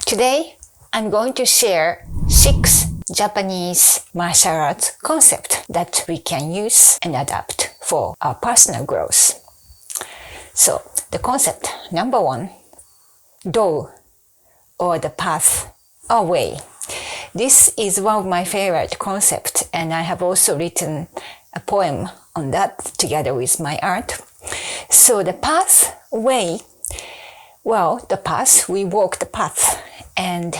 Today, I'm going to share 6 Japanese martial arts concepts that we can use and adapt for our personal growth. So, the concept number 1, Do, or the path or way. This is one of my favorite concepts, and I have also written a poem on that together with my art. So the path, way, well, the path, we walk the path, and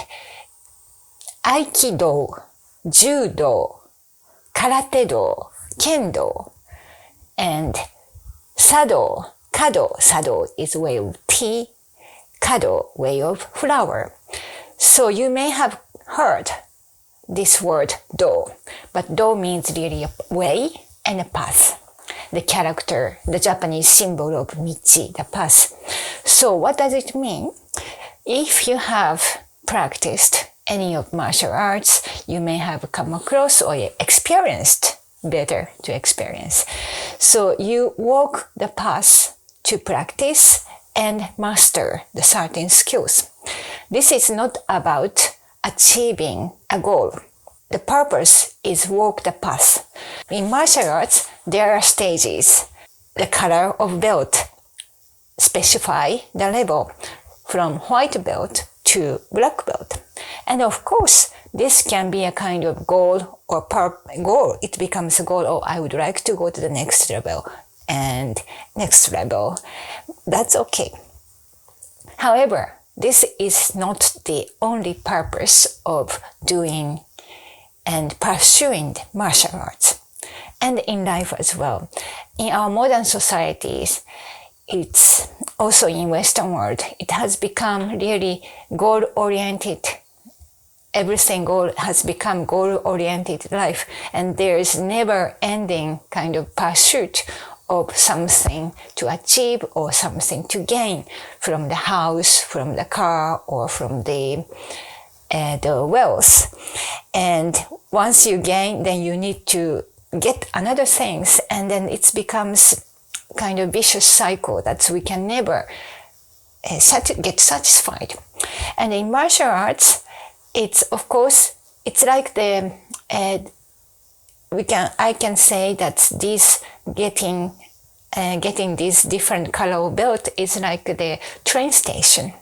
Aikido, Judo, Karate-do, Kendo, and Sado, Kado, Sado is way of tea, Kado, way of flower. So you may have heard this word Do, but Do means really a way and a path. The character, the Japanese symbol of Michi, the path. So what does it mean? If you have practiced any of martial arts, you may have come across or experienced, better to experience. So you walk the path to practice and master the certain skills. This is not about achieving a goal. The purpose is walk the path. In martial arts, there are stages. The color of belt specify the level from white belt to black belt. And of course, this can be a kind of goal or goal. It becomes a goal, oh, I would like to go to the next level and next level. That's okay. However, this is not the only purpose of doing and pursuing martial arts, and in life as well. In our modern societies, it's also in Western world, it has become really goal-oriented. Everything has become goal-oriented life, and there is never-ending kind of pursuit of something to achieve or something to gain from the house, from the car, or from the wealth. And once you gain, then you need to get another things, and then it becomes kind of vicious cycle that we can never get satisfied. And in martial arts, it's of course, it's like the I can say that this getting this different color of belt is like the train station.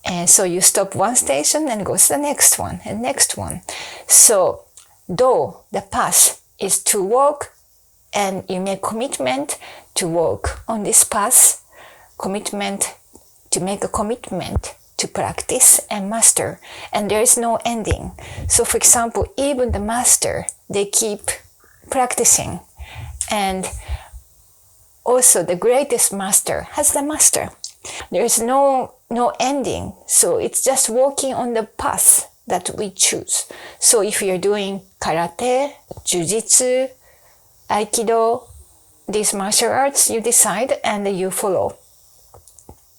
And so you stop one station and go to the next one and next one. So Do, the path, is to walk, and you make commitment to walk on this path, to make a commitment to practice and master, and there is no ending. So for example, even the master, they keep practicing, and also the greatest master has the master. There is no ending, so it's just walking on the path that we choose. So if you're doing karate, jiu-jitsu, aikido, these martial arts, you decide and you follow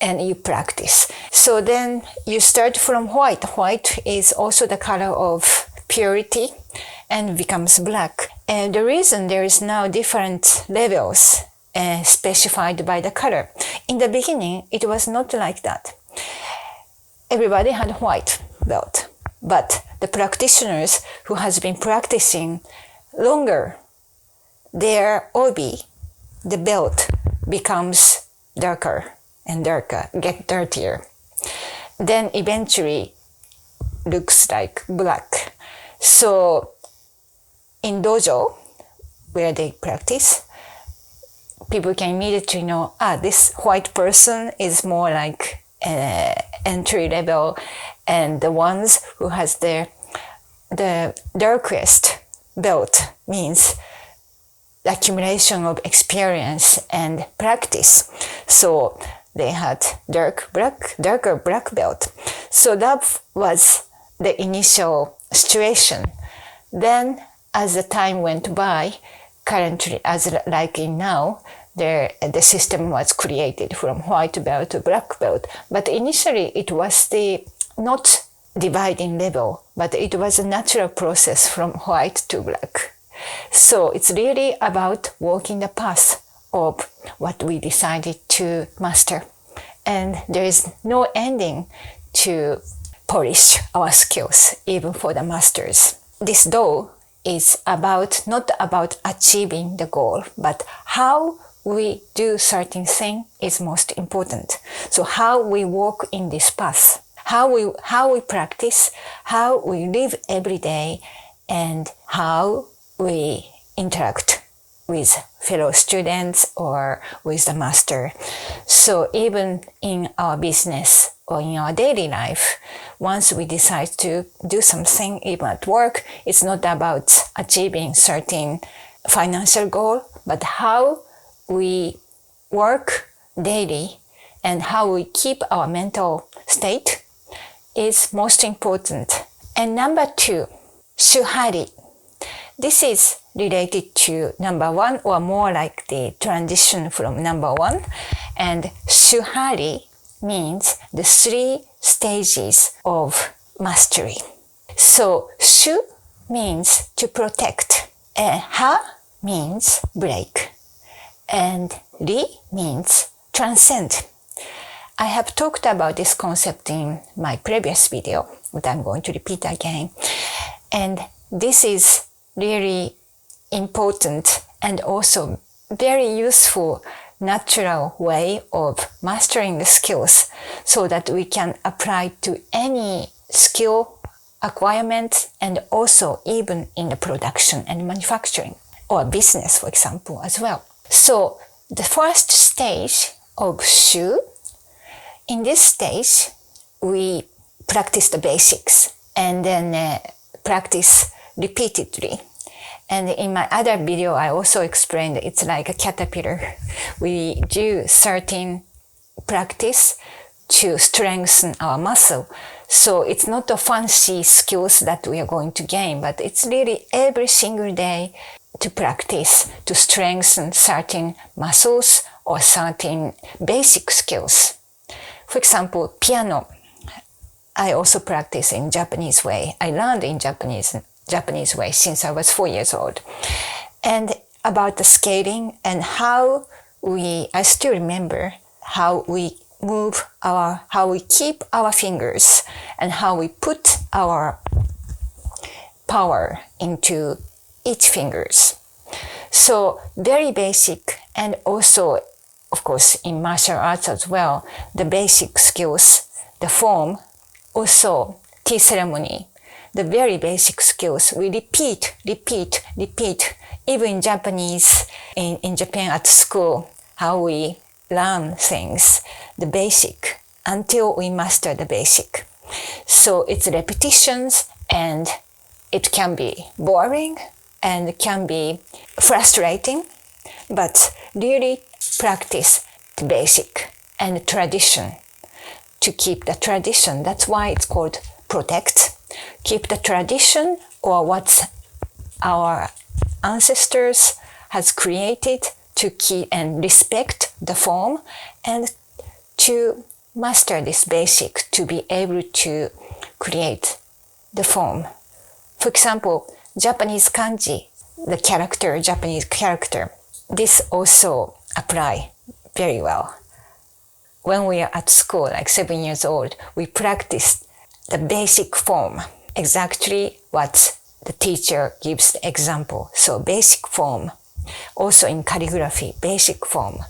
and you practice. So then you start from white. White is also the color of purity and becomes black. And the reason there is now different levels specified by the color. In the beginning, it was not like that. Everybody had white belt, but the practitioners who has been practicing longer, their obi, the belt, becomes darker and darker, get dirtier. Then eventually looks like black. So in dojo, where they practice, people can immediately know, this white person is more like entry level, and the ones who has the darkest belt means the accumulation of experience and practice. So they had darker black belt. So that was the initial situation. Then as the time went by, currently, as like in now, the system was created from white belt to black belt. But initially it was not dividing level, but it was a natural process from white to black. So it's really about walking the path of what we decided to master. And there is no ending to polish our skills, even for the masters. This do is not about achieving the goal, but how we do certain thing is most important. So how we walk in this path, how we practice, how we live every day, and how we interact with fellow students or with the master. So even in our business or in our daily life, once we decide to do something, even at work, it's not about achieving certain financial goal, but how we work daily and how we keep our mental state is most important. And number 2, SHU-HA-RI. This is related to number 1, or more like the transition from number 1. And SHU-HA-RI means the 3 stages of mastery. So SHU means to protect, and HA means break, and RI means transcend. I have talked about this concept in my previous video, but I'm going to repeat again. And this is really important and also very useful natural way of mastering the skills so that we can apply to any skill acquirement, and also even in the production and manufacturing or business, for example, as well. So the first stage of SHU, in this stage we practice the basics and then practice repeatedly. And in my other video, I also explained it's like a caterpillar. We do certain practice to strengthen our muscle. So it's not a fancy skills that we are going to gain, but it's really every single day to practice to strengthen certain muscles or certain basic skills. For example, piano. I also practice in Japanese way. I learned in Japanese way since I was 4 years old. And about the scaling and I still remember how we how we keep our fingers and how we put our power into each fingers. So very basic, and also, of course, in martial arts as well, the basic skills, the form, also tea ceremony, the very basic skills, we repeat. Even in Japanese, in Japan at school, how we learn things, the basic, until we master the basic. So it's repetitions, and it can be boring and it can be frustrating, but really practice the basic and tradition to keep the tradition. That's why it's called protect. Keep the tradition, or what our ancestors has created, to keep and respect the form, and to master this basic to be able to create the form. For example, Japanese kanji, the character, Japanese character, this also apply very well. When we are at school, like 7 years old, we practice the basic form, exactly what the teacher gives the example. So basic form, also in calligraphy, basic form,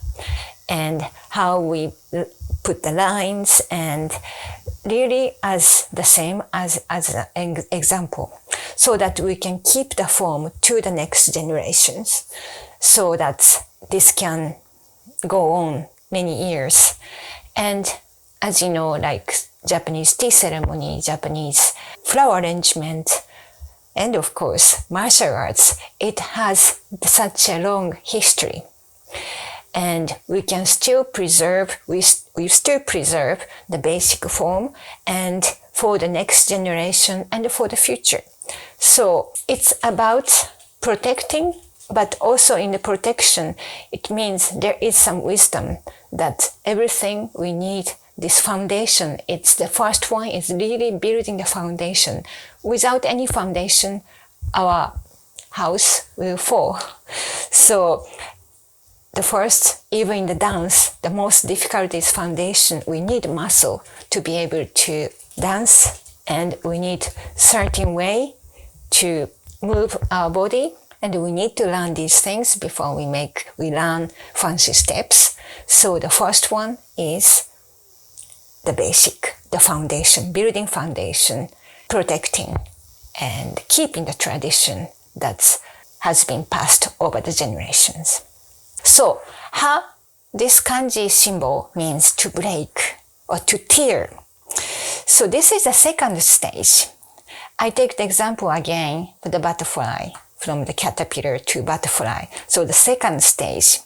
and how we put the lines, and really as the same as an example, so that we can keep the form to the next generations, so that this can go on many years. And as you know, like Japanese tea ceremony, Japanese flower arrangement, and of course martial arts, it has such a long history, and we can still preserve, we still preserve the basic form, and for the next generation and for the future. So it's about protecting, but also in the protection, it means there is some wisdom that everything we need, this foundation, it's the first one is really building the foundation. Without any foundation, our house will fall. So the first, even in the dance, the most difficult is foundation. We need muscle to be able to dance and we need certain way to move our body, and we need to learn these things before we learn fancy steps. So the first one is the basic, the foundation, building foundation, protecting and keeping the tradition that has been passed over the generations. So, ha, this kanji symbol means to break or to tear. So this is the second stage. I take the example again for the butterfly, from the caterpillar to butterfly. So the second stage,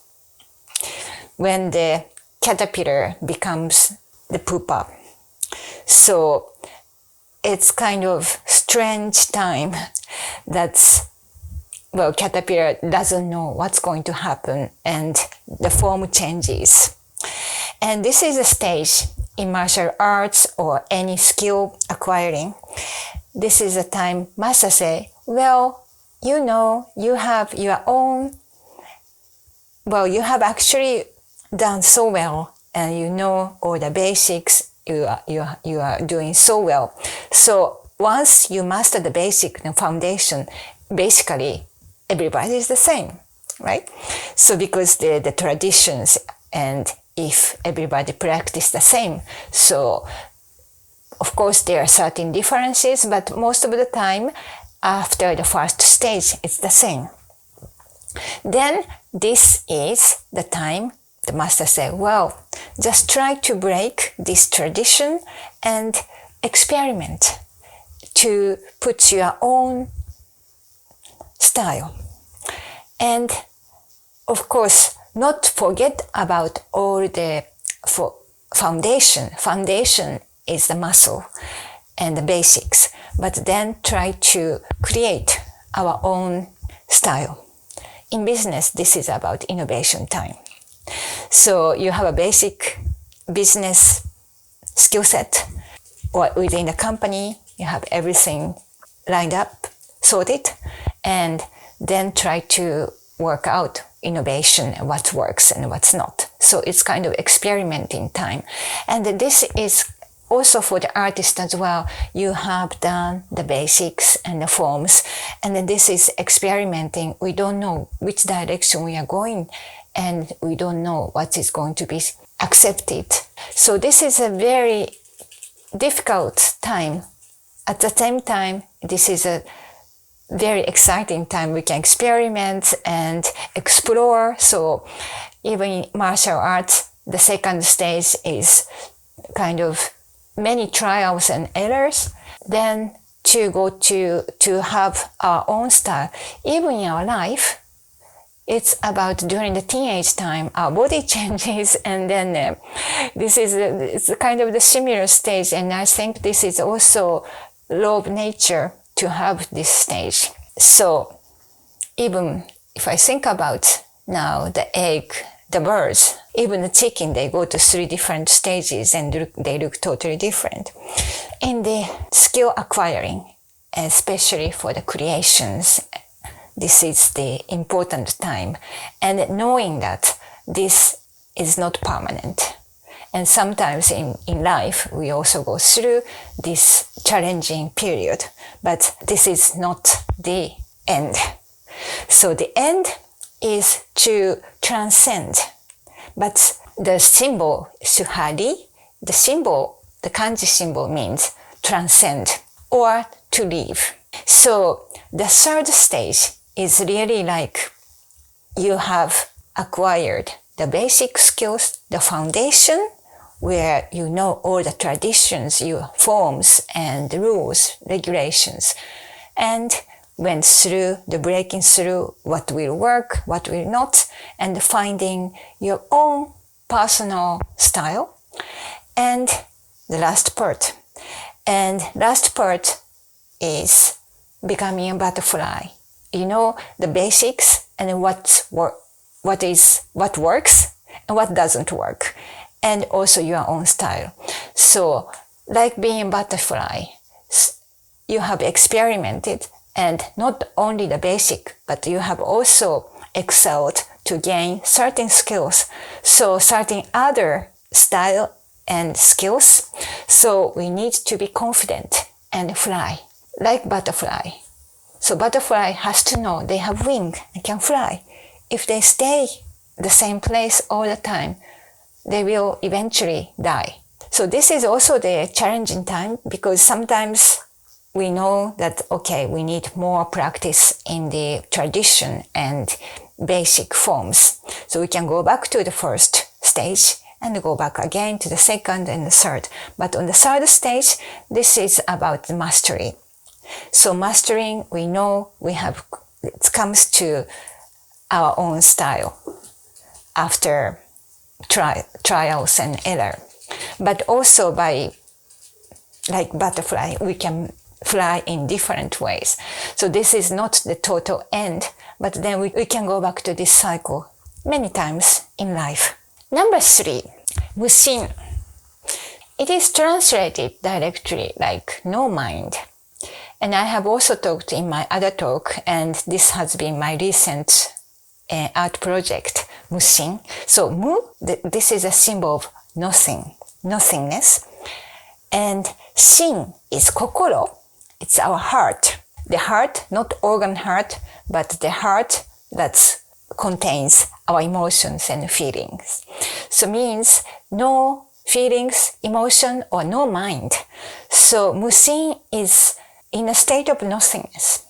when the caterpillar becomes the pupa. So it's kind of strange time that's, well, caterpillar doesn't know what's going to happen and the form changes. And this is a stage in martial arts or any skill acquiring. This is a time master say, well, you know, you have your own, well, you have actually done so well and you know all the basics, you are doing so well. So once you master the basic and foundation, basically everybody is the same, right? So because the traditions, and if everybody practice the same, so of course there are certain differences, but most of the time after the first stage it's the same. Then this is the time the master said, well, just try to break this tradition and experiment to put your own style. And of course, not forget about all the foundation. Foundation is the muscle and the basics, but then try to create our own style. In business, this is about innovation time. So you have a basic business skill set, or within the company, you have everything lined up, sorted, and then try to work out innovation and what works and what's not. So it's kind of experimenting time. And this is also for the artist as well. You have done the basics and the forms, and then this is experimenting. We don't know which direction we are going, and we don't know what is going to be accepted. So this is a very difficult time. At the same time, this is a very exciting time. We can experiment and explore. So even in martial arts, the second stage is kind of many trials and errors. Then to go to have our own style. Even in our life, it's about during the teenage time, our body changes, and then this is it's kind of the similar stage. And I think this is also law of nature to have this stage. So even if I think about now the egg, the birds, even the chicken, they go to 3 different stages and they look totally different. In the skill acquiring, especially for the creations, this is the important time. And knowing that this is not permanent. And sometimes in life, we also go through this challenging period, but this is not the end. So the end is to transcend. But the symbol, SHU-HA-RI, the symbol, the kanji symbol means transcend or to leave. So the third stage is really like you have acquired the basic skills, the foundation, where you know all the traditions, your forms and rules, regulations, and went through the breaking through what will work, what will not, and finding your own personal style. And the last part. And last part is becoming a butterfly. You know the basics and what works and what doesn't work, and also your own style. So like being a butterfly, you have experimented, and not only the basic, but you have also excelled to gain certain skills. So certain other style and skills. So we need to be confident and fly, like butterfly. So butterfly has to know they have wing and can fly. If they stay the same place all the time, they will eventually die. So this is also the challenging time, because sometimes we know that, okay, we need more practice in the tradition and basic forms. So we can go back to the first stage and go back again to the second and the third. But on the third stage, this is about the mastery. So mastering, we know it comes to our own style after trials and error. But also by, like butterfly, we can fly in different ways. So this is not the total end, but then we can go back to this cycle many times in life. Number 3, MUSHIN. It is translated directly like no mind. And I have also talked in my other talk, and this has been my recent art project, MUSHIN. So mu, this is a symbol of nothing, nothingness. And shin is kokoro. It's our heart. The heart, not organ heart, but the heart that contains our emotions and feelings. So means no feelings, emotion, or no mind. So MUSHIN is in a state of nothingness.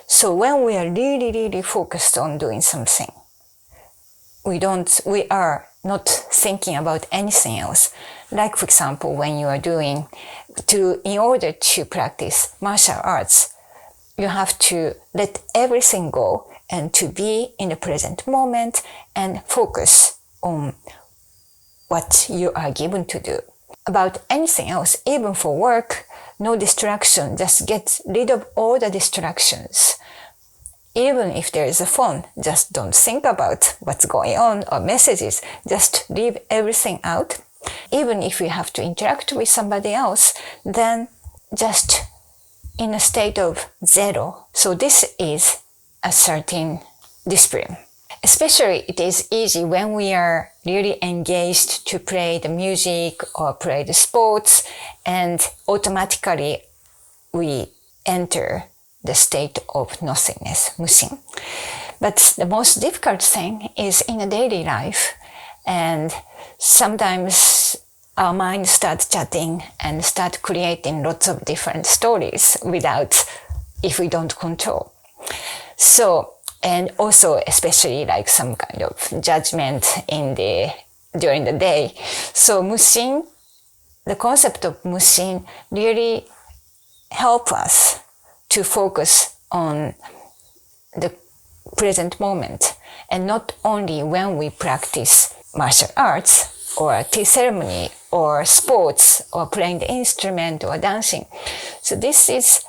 So when we are really focused on doing something, we are not thinking about anything else. Like, for example, when you are in order to practice martial arts, you have to let everything go and to be in the present moment and focus on what you are given to do. About anything else, even for work, no distraction, just get rid of all the distractions. Even if there is a phone, just don't think about what's going on or messages, just leave everything out. Even if you have to interact with somebody else, then just in a state of zero. So this is a certain discipline. Especially it is easy when we are really engaged to play the music or play the sports, and automatically we enter the state of nothingness, MUSHIN. But the most difficult thing is in a daily life, and sometimes our mind starts chatting and start creating lots of different stories if we don't control. So, and also especially like some kind of judgment during the day. So MUSHIN, the concept of MUSHIN really help us to focus on the present moment, and not only when we practice martial arts or tea ceremony or sports or playing the instrument or dancing. So this is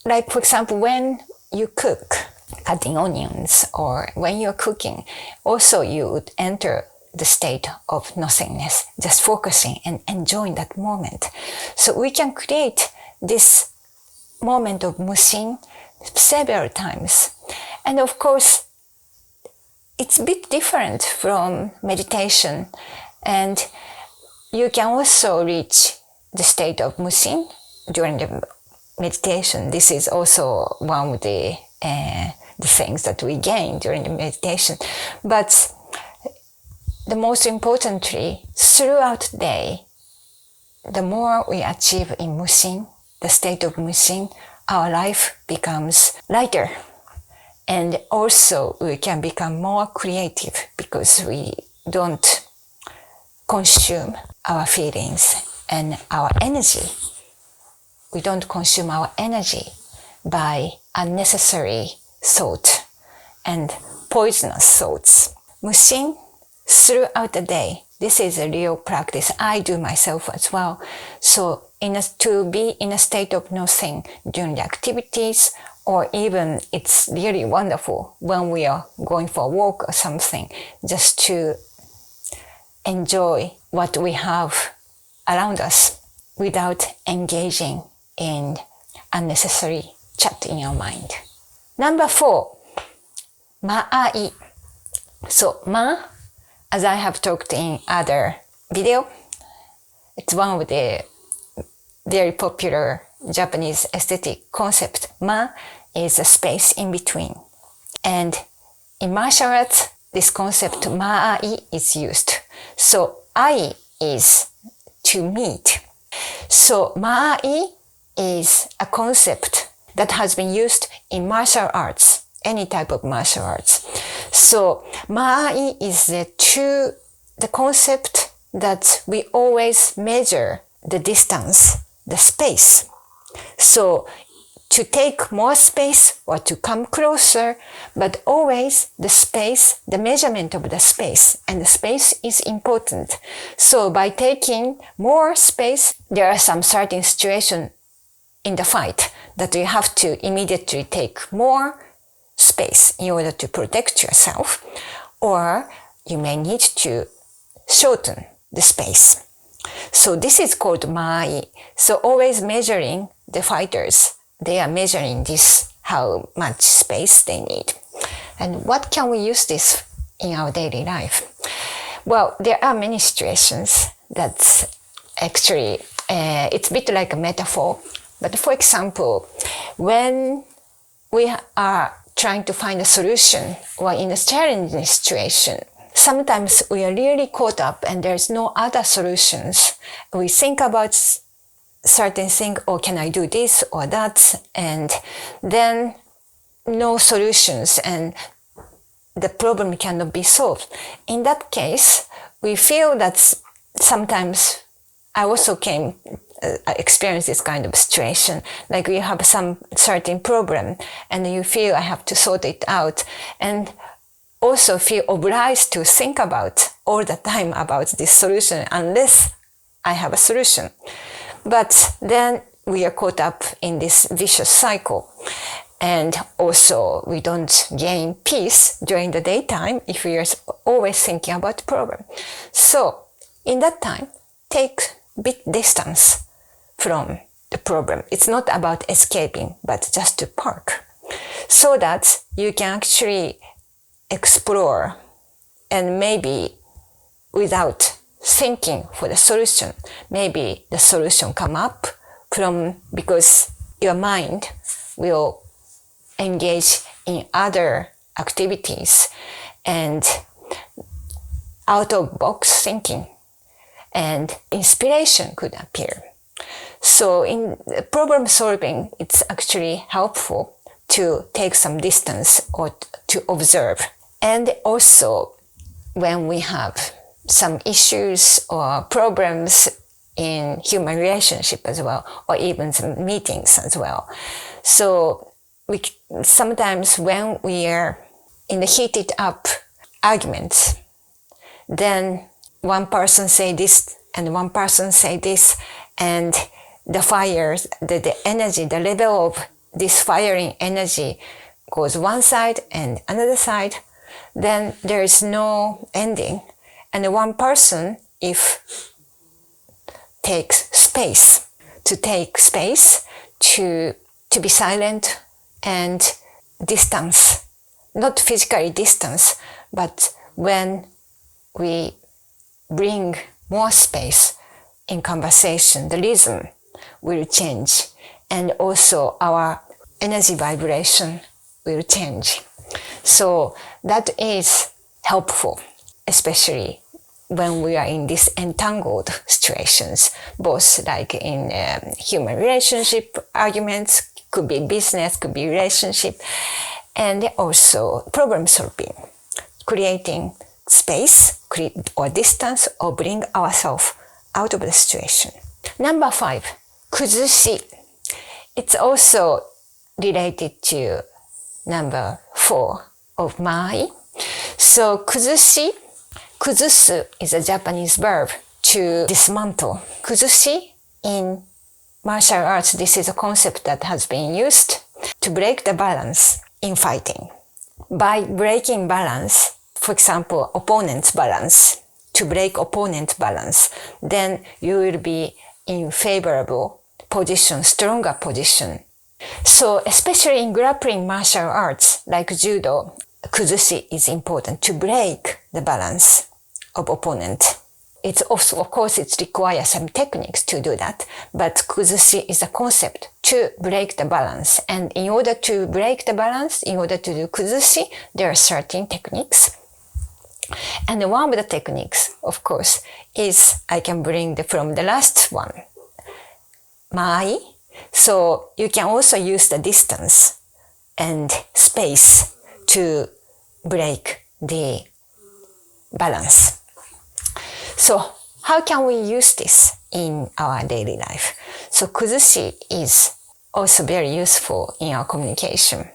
like, for example, when you cook, cutting onions, or when you're cooking, also you would enter the state of nothingness, just focusing and enjoying that moment. So we can create this moment of MUSHIN several times. And of course, it's a bit different from meditation, and you can also reach the state of MUSHIN during the meditation. This is also one of the things that we gain during the meditation. But the most importantly, throughout the day, the more we achieve in MUSHIN, the state of MUSHIN, our life becomes lighter. And also we can become more creative because we don't consume our feelings and our energy. We don't consume our energy by unnecessary thought and poisonous thoughts. MUSHIN throughout the day. This is a real practice. I do myself as well. So to be in a state of nothing during the activities, or even it's really wonderful when we are going for a walk or something, just to enjoy what we have around us without engaging in unnecessary chat in your mind. Number 4, MAAI. So Ma, as I have talked in other video, it's one of the very popular Japanese aesthetic concept. Ma is a space in between. And in martial arts, this concept MAAI is used. So ai is to meet. So MAAI is a concept that has been used in martial arts, any type of martial arts. So MAAI is the concept that we always measure the distance, the space. So to take more space or to come closer, but always the space, the measurement of the space, and the space is important. So by taking more space, there are some certain situations in the fight that you have to immediately take more space in order to protect yourself, or you may need to shorten the space. So this is called MAAI. So always measuring the fighters, they are measuring this, how much space they need. And what can we use this in our daily life? Well, there are many situations that actually, it's a bit like a metaphor. But for example, when we are trying to find a solution or in a challenging situation, sometimes we are really caught up and there's no other solutions. We think about certain thing, or can I do this or that, and then no solutions and the problem cannot be solved. In that case, we feel that sometimes I also experienced this kind of situation, like you have some certain problem and you feel I have to sort it out, and also feel obliged to think about all the time about this solution unless I have a solution. But then we are caught up in this vicious cycle. And also we don't gain peace during the daytime if we are always thinking about the problem. So in that time, take a bit distance from the problem. It's not about escaping, but just to park, so that you can actually explore, and maybe without thinking for the solution, maybe the solution come up because your mind will engage in other activities and out of box thinking, and inspiration could appear. So in problem solving, it's actually helpful to take some distance or to observe. And also when we have some issues or problems in human relationship as well, or even some meetings as well. So sometimes when we are in the heated up arguments, then one person say this and one person say this, and the fire, the energy, the level of this firing energy goes one side and another side, then there is no ending. And one person, if takes space, to be silent and distance, not physically distance, but when we bring more space in conversation, the rhythm will change, and also our energy vibration will change. So that is helpful, especially when we are in these entangled situations, both like in human relationship arguments, could be business, could be relationship, and also problem solving, creating space or distance, or bring ourselves out of the situation. Number 5, KUZUSHI. It's also related to number 4 of MAAI. So KUZUSHI, kuzusu is a Japanese verb to dismantle. KUZUSHI in martial arts, this is a concept that has been used to break the balance in fighting. By breaking balance, for example, opponent's balance, to break opponent's balance, then you will be in favorable position, stronger position. So especially in grappling martial arts like judo, KUZUSHI is important to break the balance of opponent. it's also, of course, it requires some techniques to do that, but kuzushi is a concept to break the balance. And in order to break the balance, in order to do kuzushi, there are certain techniques. And one of the techniques, of course, is I can bring from the last one, MAAI. So you can also use the distance and space to break the balance. So how can we use this in our daily life? So kuzushi is also very useful in our communication.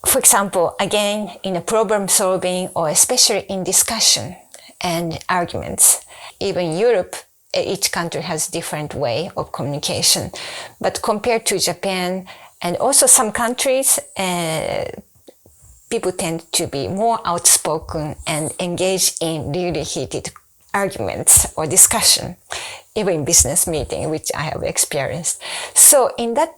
For example, again, in a problem solving or especially in discussion and arguments, even in Europe, each country has different way of communication. But compared to Japan and also some countries, people tend to be more outspoken and engage in really heated arguments or discussion, even in business meeting, which I have experienced. So in that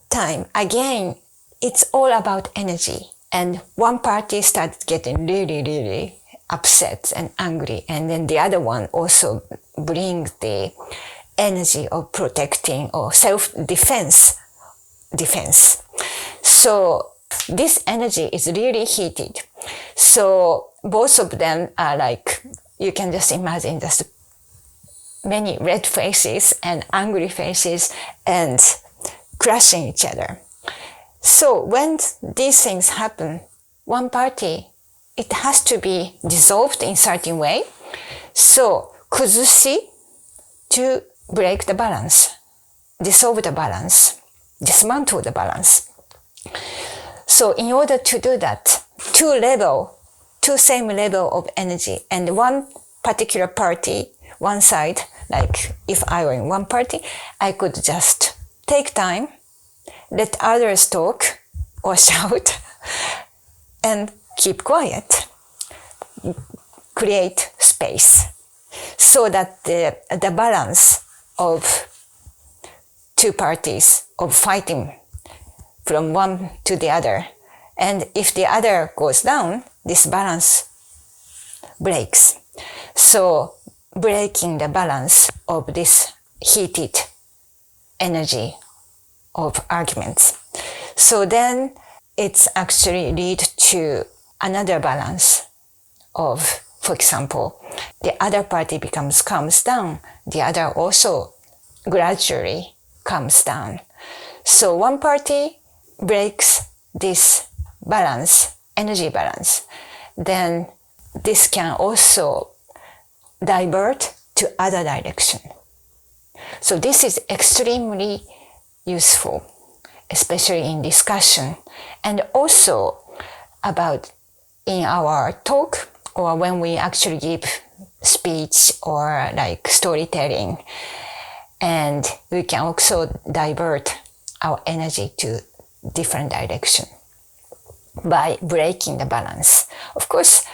time, again, it's all about energy. And one party started getting really upset and angry. And then the other one also brings the energy of protecting or self-defense. So this energy is really heated. So both of them are like, you can just imagine just many red faces and angry faces and crushing each other. So when these things happen, one party, it has to be dissolved in certain way. So kuzushi, to break the balance, dissolve the balance, dismantle the balance. So in order to do that, two same level of energy, and one particular party, one side, like if I were in one party, I could just take time, let others talk or shout, and keep quiet. Create space so that the balance of two parties of fighting from one to the other, and if the other goes down, this balance breaks. So breaking the balance of this heated energy of arguments. So then it's actually lead to another balance of, for example, the other party calms down, the other also gradually calms down. So one party breaks this balance, energy balance, then this can also divert to other direction. So this is extremely useful, especially in discussion, and also about in our talk or when we actually give speech or like storytelling, and we can also divert our energy to different direction by breaking the balance. Of course,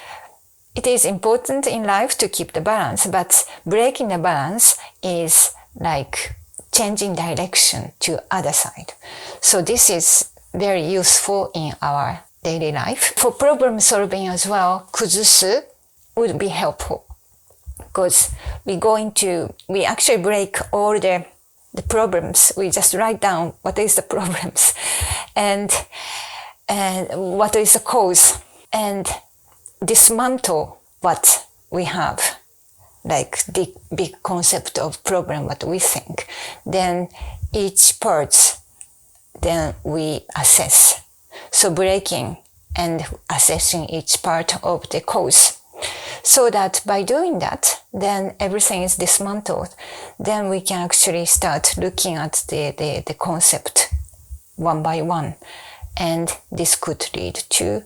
it is important in life to keep the balance, but breaking the balance is like changing direction to other side. So this is very useful in our daily life. For problem solving as well, kuzusu would be helpful because we actually break all the problems. We just write down what is the problems and what is the cause, and dismantle what we have, like the big concept of problem, what we think. Then each part, then we assess. So breaking and assessing each part of the cause. So that by doing that, then everything is dismantled. Then we can actually start looking at the concept one by one. And this could lead to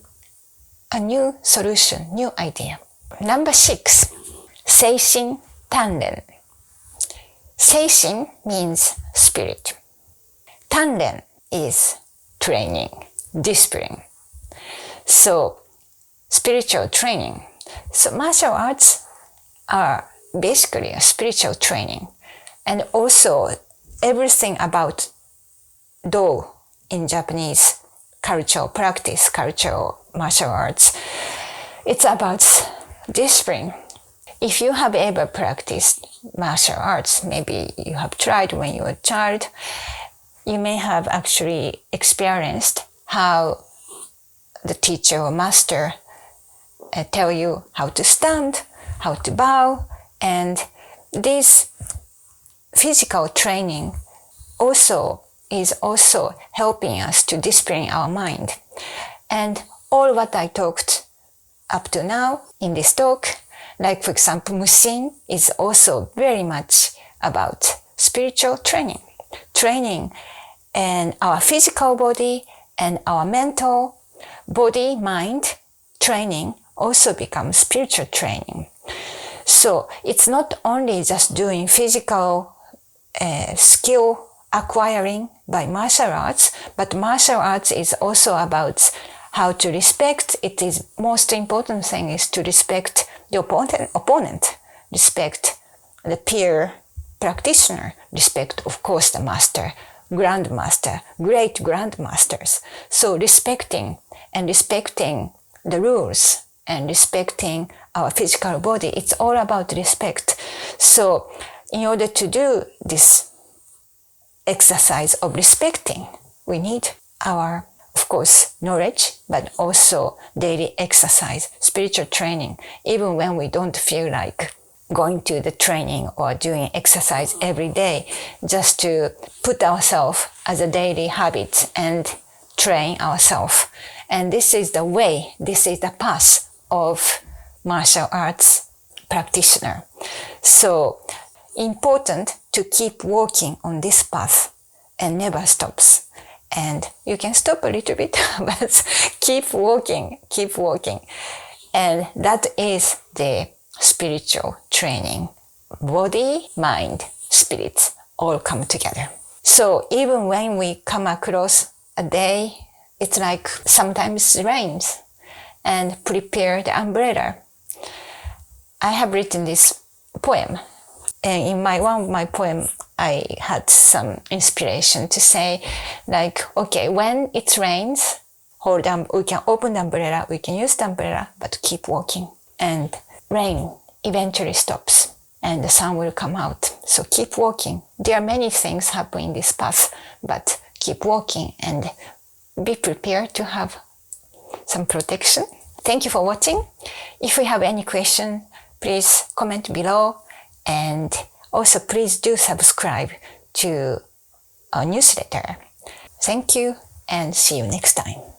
a new solution, new idea. Number 6, SEISHIN, TANREN. SEISHIN means spirit. TANREN is training, discipline. So spiritual training. So martial arts are basically a spiritual training, and also everything about Do in Japanese cultural practice, cultural martial arts. It's about discipline. if you have ever practiced martial arts, maybe you have tried when you were a child, you may have actually experienced how the teacher or master tell you how to stand, how to bow, and this physical training is also helping us to discipline our mind. And all what I talked up to now in this talk, like for example MUSHIN, is also very much about spiritual training. And our physical body and our mental body, mind training also becomes spiritual training. So it's not only just doing physical skill acquiring by martial arts, but martial arts is also about how to respect. It is most important thing is to respect the opponent, respect the peer practitioner, respect of course the master, grandmaster, great grandmasters. So respecting the rules and respecting our physical body, it's all about respect. So in order to do this exercise of respecting, we need our, of course, knowledge, but also daily exercise, spiritual training, even when we don't feel like going to the training or doing exercise every day, just to put ourselves as a daily habit and train ourselves. And this is the way, this is the path of martial arts practitioner. So important to keep walking on this path and never stops. And you can stop a little bit, but keep walking. And that is the spiritual training. Body, mind, spirit all come together. So even when we come across a day, it's like sometimes it rains, and prepare the umbrella. I have written this poem. And in one of my poem, I had some inspiration to say, like, okay, when it rains, we can open the umbrella, we can use the umbrella, but keep walking. And rain eventually stops, and the sun will come out. So keep walking. There are many things happening in this path, but keep walking and be prepared to have some protection. Thank you for watching. If you have any question, please comment below. And also please do subscribe to our newsletter. Thank you and see you next time.